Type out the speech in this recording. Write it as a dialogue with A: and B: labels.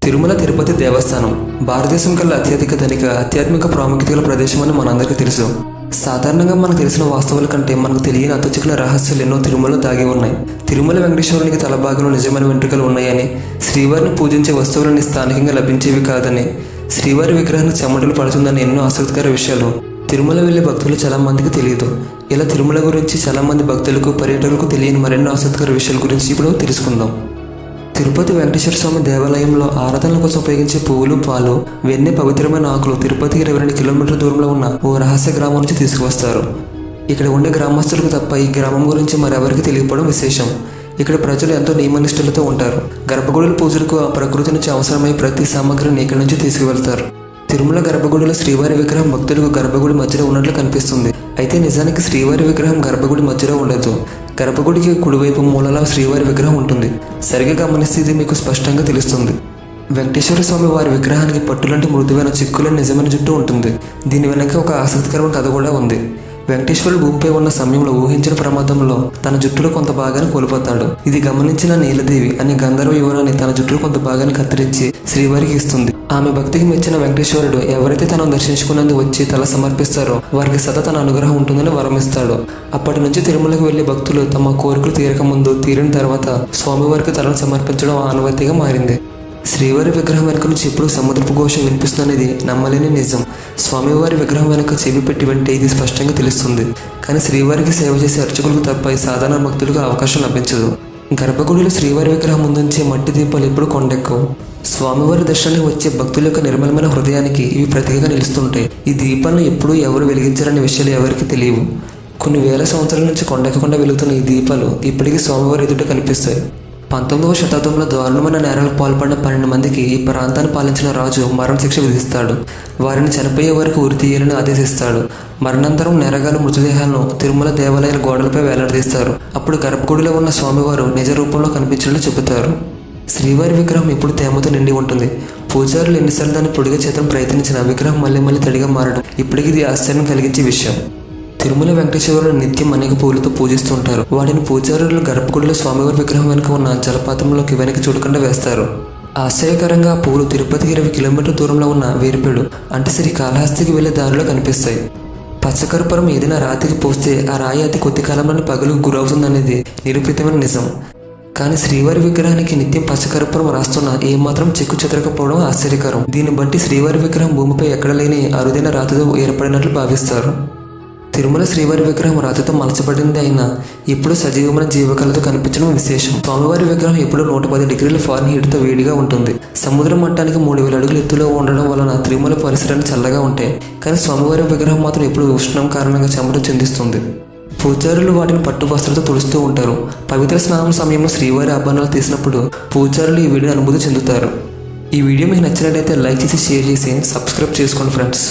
A: తిరుమల తిరుపతి దేవస్థానం భారతదేశం కల్లా అత్యధిక ధనిక ఆధ్యాత్మిక ప్రాముఖ్యత గల ప్రదేశం అని మనందరికీ తెలుసు. సాధారణంగా మనకు తెలిసిన వాస్తవాల కంటే మనకు తెలియని అత్యచికల రహస్యాలు ఎన్నో తిరుమలలో దాగి ఉన్నాయి. తిరుమల వెంకటేశ్వరునికి తల భాగంలో నిజమైన వెంట్రుకలు ఉన్నాయని, శ్రీవారిని పూజించే వస్తువులని స్థానికంగా లభించేవి కాదని, శ్రీవారి విగ్రహానికి చెమటలు పడుతుందని ఎన్నో ఆసక్తికర విషయాలు తిరుమల వెళ్లే భక్తులు చాలా మందికి తెలియదు. ఇలా తిరుమల గురించి చాలా మంది భక్తులకు, పర్యాటకులకు తెలియని మరెన్నో ఆసక్తికర విషయాల గురించి ఇప్పుడు తెలుసుకుందాం. తిరుపతి వెంకటేశ్వర స్వామి దేవాలయంలో ఆరాధనల కోసం ఉపయోగించే పువ్వులు, పాలు, వెన్నె, పవిత్రమైన ఆకులు తిరుపతికి 22 కిలోమీటర్ల దూరంలో ఉన్న ఓ రహస్య గ్రామం నుంచి తీసుకువస్తారు. ఇక్కడ ఉండే గ్రామస్తులకు తప్ప ఈ గ్రామం గురించి మరెవరికి తెలియకపోవడం విశేషం. ఇక్కడ ప్రజలు ఎంతో నియమనిష్టలతో ఉంటారు. గర్భగుడుల పూజలకు ప్రకృతి నుంచి అవసరమై ప్రతి సామగ్రిని ఇక్కడి నుంచి తీసుకువెళ్తారు. తిరుమల గర్భగుడిలో శ్రీవారి విగ్రహం భక్తులకు గర్భగుడి మధ్యలో ఉన్నట్లు కనిపిస్తుంది. అయితే నిజానికి శ్రీవారి విగ్రహం గర్భగుడి మధ్యలో ఉండదు. గర్భగుడికి కుడివైపు మూలలా శ్రీవారి విగ్రహం ఉంటుంది. సరిగా గమనిస్తే ఇది మీకు స్పష్టంగా తెలుస్తుంది. వెంకటేశ్వర స్వామి వారి విగ్రహానికి పట్టులంటి మృదువైన చిక్కులని నిజమైన జుట్టు ఉంటుంది. దీని వెనక ఒక ఆసక్తికరమైన కథ కూడా ఉంది. వెంకటేశ్వరుడు భూమిపై ఉన్న సమయంలో ఊహించిన ప్రమాదంలో తన జుట్టులో కొంత భాగాన్ని కోల్పోతాడు. ఇది గమనించిన నీలదేవి అనే గంధర్వ యువరాన్ని తన జుట్టులో కొంత భాగాన్ని కత్తిరించి శ్రీవారికి ఇస్తుంది. ఆమె భక్తికి మెచ్చిన వెంకటేశ్వరుడు ఎవరైతే తనను దర్శించుకున్నందుకు వచ్చి తల సమర్పిస్తారో వారికి సదా తన అనుగ్రహం ఉంటుందని వరమిస్తాడు. అప్పటి నుంచి తిరుమలకు వెళ్లే భక్తులు తమ కోరికలు తీరక ముందు, తీరిన తర్వాత స్వామివారికి తలను సమర్పించడం ఆనవాయితీగా మారింది. శ్రీవారి విగ్రహం వెనుక నుంచి ఎప్పుడు సముద్రపు ఘోష వినిపిస్తున్నది నమ్మలేని నిజం. స్వామివారి విగ్రహం వెనుక చెవి పెట్టి వింటే ఇది స్పష్టంగా తెలుస్తుంది. కానీ శ్రీవారికి సేవ చేసే అర్చకులకు తప్ప సాధారణ భక్తులకు అవకాశం లభించదు. గర్భగుడిలో శ్రీవారి విగ్రహం ముందుంచే మట్టి దీపాలు ఎప్పుడు కొండెక్కవు. స్వామివారి దర్శనానికి వచ్చే భక్తుల యొక్క నిర్మలమైన హృదయానికి ఇవి ప్రతీకగా నిలుస్తుంటాయి. ఈ దీపాలను ఎప్పుడూ ఎవరు వెలిగించారనే విషయాలు ఎవరికి తెలియవు. కొన్ని వేల సంవత్సరాల నుంచి కొండెక్కకుండా వెలుగుతున్న ఈ దీపాలు ఇప్పటికీ స్వామివారి ఎదుట కనిపిస్తాయి. 19వ శతాబ్దంలో దారుణమైన నేరాలకు పాల్పడిన 12 మందికి ఈ ప్రాంతాన్ని పాలించిన రాజు మరణశిక్ష విధిస్తాడు. వారిని చనిపోయే వరకు ఉరి తీయాలని ఆదేశిస్తాడు. మరణాంతరం నేరగాళ్ల మృతదేహాలను తిరుమల దేవాలయాల గోడలపై వేలాడదీస్తారు. అప్పుడు గర్భగుడిలో ఉన్న స్వామివారు నిజ రూపంలో కనిపించినట్లు చెబుతారు. శ్రీవారి విగ్రహం ఎప్పుడు తేమతో నిండి ఉంటుంది. పూజారులు ఎన్నిసార్లు దాన్ని పొడిగా చేతను ప్రయత్నించిన విగ్రహం మళ్ళీ తడిగా మారడం ఇప్పటికీ ఇది ఆశ్చర్యం కలిగించే విషయం. తిరుమల వెంకటేశ్వరుడు నిత్యం అనేక పూలతో పూజిస్తుంటారు. వాటిని పూజారులు గర్భగుడిలో స్వామివారి విగ్రహం వెనుక ఉన్న జలపాతంలోకి వెనక్కి చూడకుండా వేస్తారు. ఆశ్చర్యకరంగా ఆ పూలు తిరుపతికి 20 కిలోమీటర్ల దూరంలో ఉన్న వేరుపేడు అంటే శ్రీకాళహస్తికి వెళ్లే దారిలో కనిపిస్తాయి. పచ్చకర్పూరం ఏదైనా రాతికి పోస్తే ఆ రాయి అతి కొద్ది కాలంలోనే పగులుకు గురవుతుందనేది నిరూపితమైన నిజం. కానీ శ్రీవారి విగ్రహానికి నిత్యం పచ్చకర్పూరం రాస్తున్నా ఏమాత్రం చెక్కు చెదరకపోవడం ఆశ్చర్యకరం. దీన్ని బట్టి శ్రీవారి విగ్రహం భూమిపై ఎక్కడ లేని అరుదైన రాతితో ఏర్పడినట్లు భావిస్తారు. తిరుమల శ్రీవారి విగ్రహం రాతితో మలచబడింది అయినా ఎప్పుడు సజీవమైన జీవకళతో కనిపించడం విశేషం. స్వామివారి విగ్రహం ఎప్పుడు 110 డిగ్రీల ఫారెన్హీట్తో వేడిగా ఉంటుంది. సముద్ర మట్టానికి 3000 అడుగుల ఎత్తులో ఉండడం వలన తిరుమల పరిసరాలు చల్లగా ఉంటాయి. కానీ స్వామివారి విగ్రహం మాత్రం ఎప్పుడు ఉష్ణం కారణంగా చెమట చెందిస్తుంది. పూజారులు వాటిని పట్టు వస్త్రాలతో తుడుస్తూ ఉంటారు. పవిత్ర స్నానం సమయంలో శ్రీవారి ఆభరణాలు తీసినప్పుడు పూజారులు ఈ వీడియోని అనుభూతి చెందుతారు. ఈ వీడియో మీకు నచ్చినట్లయితే లైక్ చేసి, షేర్ చేసి, సబ్స్క్రైబ్ చేసుకోండి ఫ్రెండ్స్.